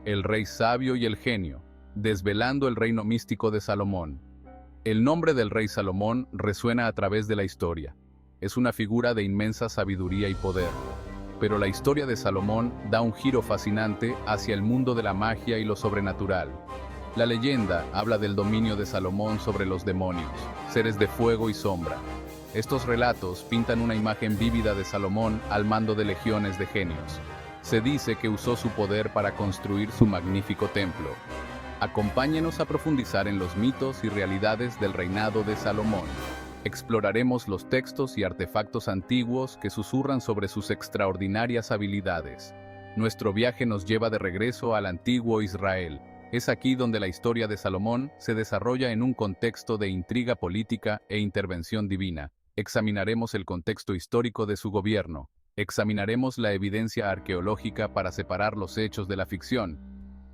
el rey sabio y el genio, desvelando el reino místico de Salomón. El nombre del rey Salomón resuena a través de la historia. Es una figura de inmensa sabiduría y poder. Pero la historia de Salomón da un giro fascinante hacia el mundo de la magia y lo sobrenatural. La leyenda habla del dominio de Salomón sobre los demonios, seres de fuego y sombra. Estos relatos pintan una imagen vívida de Salomón al mando de legiones de genios. Se dice que usó su poder para construir su magnífico templo. Acompáñenos a profundizar en los mitos y realidades del reinado de Salomón. Exploraremos los textos y artefactos antiguos que susurran sobre sus extraordinarias habilidades. Nuestro viaje nos lleva de regreso al antiguo Israel. Es aquí donde la historia de Salomón se desarrolla en un contexto de intriga política e intervención divina. Examinaremos el contexto histórico de su gobierno. Examinaremos la evidencia arqueológica para separar los hechos de la ficción.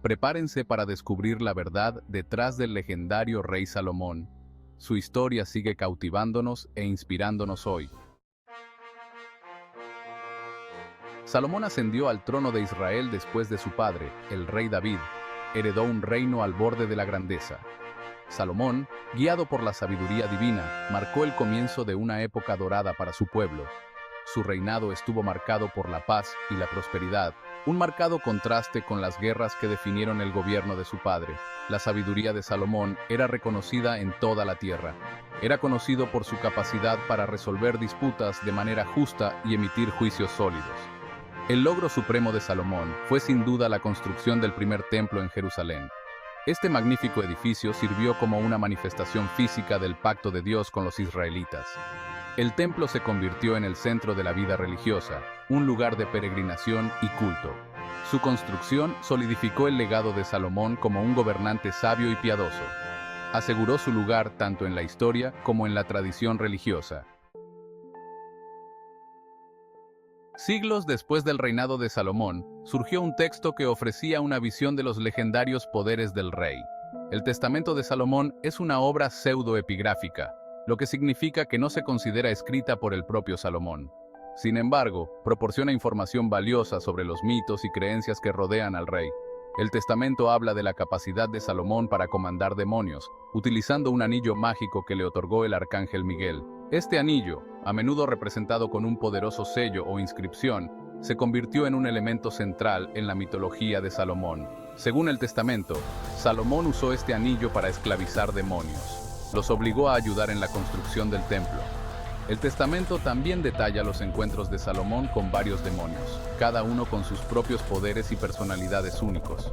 Prepárense para descubrir la verdad detrás del legendario rey Salomón. Su historia sigue cautivándonos e inspirándonos hoy. Salomón ascendió al trono de Israel después de su padre, el rey David. Heredó un reino al borde de la grandeza. Salomón, guiado por la sabiduría divina, marcó el comienzo de una época dorada para su pueblo. Su reinado estuvo marcado por la paz y la prosperidad, un marcado contraste con las guerras que definieron el gobierno de su padre. La sabiduría de Salomón era reconocida en toda la tierra. Era conocido por su capacidad para resolver disputas de manera justa y emitir juicios sólidos. El logro supremo de Salomón fue sin duda la construcción del primer templo en Jerusalén. Este magnífico edificio sirvió como una manifestación física del pacto de Dios con los israelitas. El templo se convirtió en el centro de la vida religiosa, un lugar de peregrinación y culto. Su construcción solidificó el legado de Salomón como un gobernante sabio y piadoso. Aseguró su lugar tanto en la historia como en la tradición religiosa. Siglos después del reinado de Salomón, surgió un texto que ofrecía una visión de los legendarios poderes del rey. El Testamento de Salomón es una obra pseudoepigráfica, lo que significa que no se considera escrita por el propio Salomón. Sin embargo, proporciona información valiosa sobre los mitos y creencias que rodean al rey. El testamento habla de la capacidad de Salomón para comandar demonios, utilizando un anillo mágico que le otorgó el arcángel Miguel. Este anillo, a menudo representado con un poderoso sello o inscripción, se convirtió en un elemento central en la mitología de Salomón. Según el testamento, Salomón usó este anillo para esclavizar demonios. Los obligó a ayudar en la construcción del templo. El testamento también detalla los encuentros de Salomón con varios demonios, cada uno con sus propios poderes y personalidades únicos.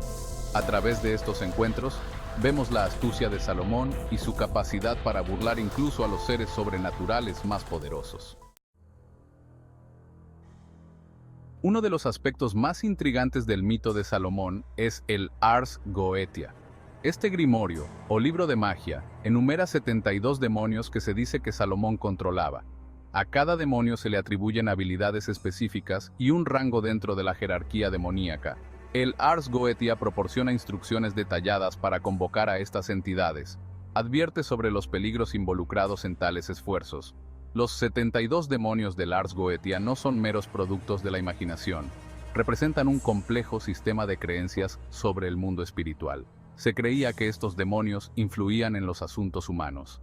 A través de estos encuentros, vemos la astucia de Salomón y su capacidad para burlar incluso a los seres sobrenaturales más poderosos. Uno de los aspectos más intrigantes del mito de Salomón es el Ars Goetia. Este grimorio, o libro de magia, enumera 72 demonios que se dice que Salomón controlaba. A cada demonio se le atribuyen habilidades específicas y un rango dentro de la jerarquía demoníaca. El Ars Goetia proporciona instrucciones detalladas para convocar a estas entidades. Advierte sobre los peligros involucrados en tales esfuerzos. Los 72 demonios del Ars Goetia no son meros productos de la imaginación. Representan un complejo sistema de creencias sobre el mundo espiritual. Se creía que estos demonios influían en los asuntos humanos.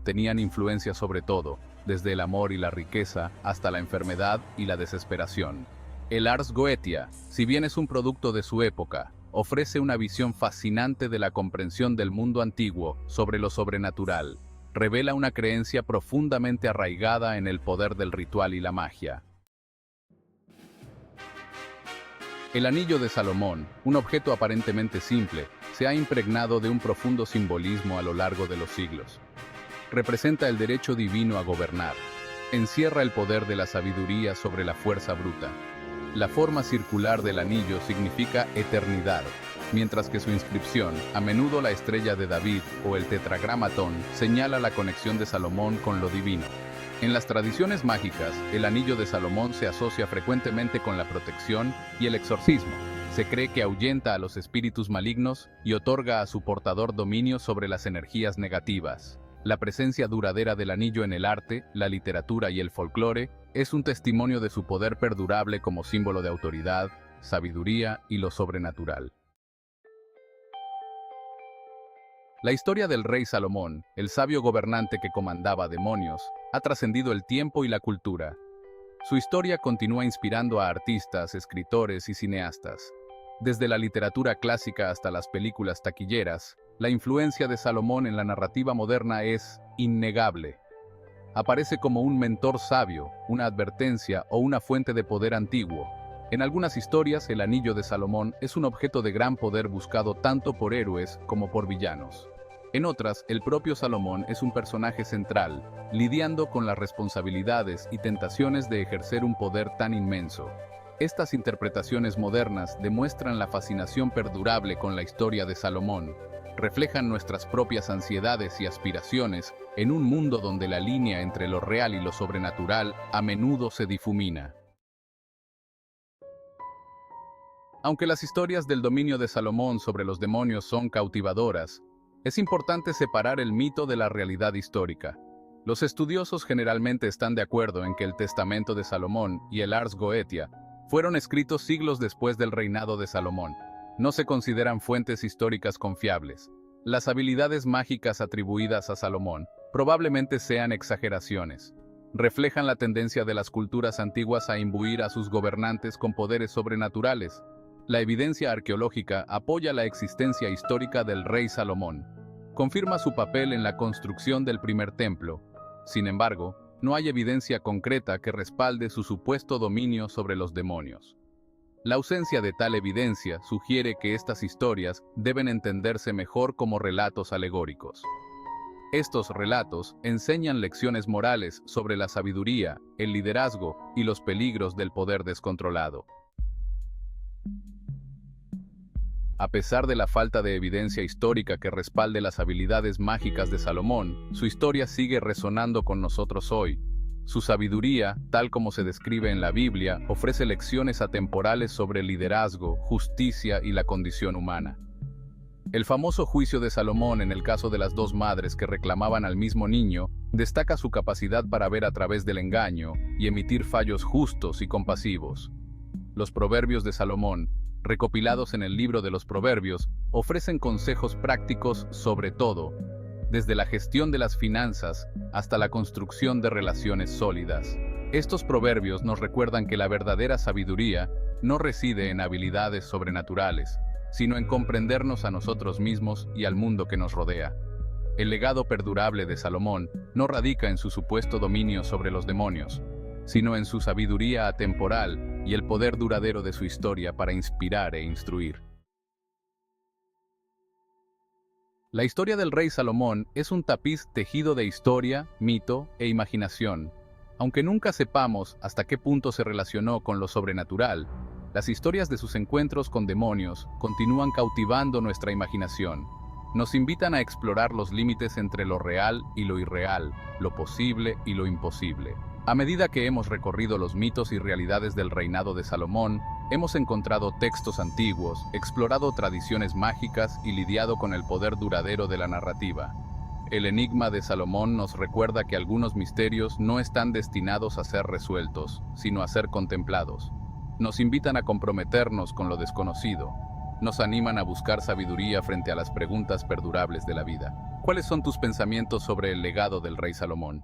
Tenían influencia sobre todo, desde el amor y la riqueza hasta la enfermedad y la desesperación. El Ars Goetia, si bien es un producto de su época, ofrece una visión fascinante de la comprensión del mundo antiguo sobre lo sobrenatural. Revela una creencia profundamente arraigada en el poder del ritual y la magia. El anillo de Salomón, un objeto aparentemente simple, se ha impregnado de un profundo simbolismo a lo largo de los siglos. Representa el derecho divino a gobernar. Encierra el poder de la sabiduría sobre la fuerza bruta. La forma circular del anillo significa eternidad, mientras que su inscripción, a menudo la estrella de David o el tetragramatón, señala la conexión de Salomón con lo divino. En las tradiciones mágicas, el anillo de Salomón se asocia frecuentemente con la protección y el exorcismo. Se cree que ahuyenta a los espíritus malignos y otorga a su portador dominio sobre las energías negativas. La presencia duradera del anillo en el arte, la literatura y el folclore es un testimonio de su poder perdurable como símbolo de autoridad, sabiduría y lo sobrenatural. La historia del rey Salomón, el sabio gobernante que comandaba demonios, ha trascendido el tiempo y la cultura. Su historia continúa inspirando a artistas, escritores y cineastas. Desde la literatura clásica hasta las películas taquilleras, la influencia de Salomón en la narrativa moderna es innegable. Aparece como un mentor sabio, una advertencia o una fuente de poder antiguo. En algunas historias, el anillo de Salomón es un objeto de gran poder buscado tanto por héroes como por villanos. En otras, el propio Salomón es un personaje central, lidiando con las responsabilidades y tentaciones de ejercer un poder tan inmenso. Estas interpretaciones modernas demuestran la fascinación perdurable con la historia de Salomón. Reflejan nuestras propias ansiedades y aspiraciones en un mundo donde la línea entre lo real y lo sobrenatural a menudo se difumina. Aunque las historias del dominio de Salomón sobre los demonios son cautivadoras, es importante separar el mito de la realidad histórica. Los estudiosos generalmente están de acuerdo en que el Testamento de Salomón y el Ars Goetia fueron escritos siglos después del reinado de Salomón. No se consideran fuentes históricas confiables. Las habilidades mágicas atribuidas a Salomón probablemente sean exageraciones. Reflejan la tendencia de las culturas antiguas a imbuir a sus gobernantes con poderes sobrenaturales. La evidencia arqueológica apoya la existencia histórica del rey Salomón. Confirma su papel en la construcción del primer templo. Sin embargo, no hay evidencia concreta que respalde su supuesto dominio sobre los demonios. La ausencia de tal evidencia sugiere que estas historias deben entenderse mejor como relatos alegóricos. Estos relatos enseñan lecciones morales sobre la sabiduría, el liderazgo y los peligros del poder descontrolado. A pesar de la falta de evidencia histórica que respalde las habilidades mágicas de Salomón, su historia sigue resonando con nosotros hoy. Su sabiduría, tal como se describe en la Biblia, ofrece lecciones atemporales sobre liderazgo, justicia y la condición humana. El famoso juicio de Salomón en el caso de las dos madres que reclamaban al mismo niño destaca su capacidad para ver a través del engaño y emitir fallos justos y compasivos. Los proverbios de Salomón, recopilados en el libro de los Proverbios, ofrecen consejos prácticos sobre todo, desde la gestión de las finanzas hasta la construcción de relaciones sólidas. Estos proverbios nos recuerdan que la verdadera sabiduría no reside en habilidades sobrenaturales, sino en comprendernos a nosotros mismos y al mundo que nos rodea. El legado perdurable de Salomón no radica en su supuesto dominio sobre los demonios, sino en su sabiduría atemporal y el poder duradero de su historia para inspirar e instruir. La historia del rey Salomón es un tapiz tejido de historia, mito e imaginación. Aunque nunca sepamos hasta qué punto se relacionó con lo sobrenatural, las historias de sus encuentros con demonios continúan cautivando nuestra imaginación. Nos invitan a explorar los límites entre lo real y lo irreal, lo posible y lo imposible. A medida que hemos recorrido los mitos y realidades del reinado de Salomón, hemos encontrado textos antiguos, explorado tradiciones mágicas y lidiado con el poder duradero de la narrativa. El enigma de Salomón nos recuerda que algunos misterios no están destinados a ser resueltos, sino a ser contemplados. Nos invitan a comprometernos con lo desconocido. Nos animan a buscar sabiduría frente a las preguntas perdurables de la vida. ¿Cuáles son tus pensamientos sobre el legado del rey Salomón?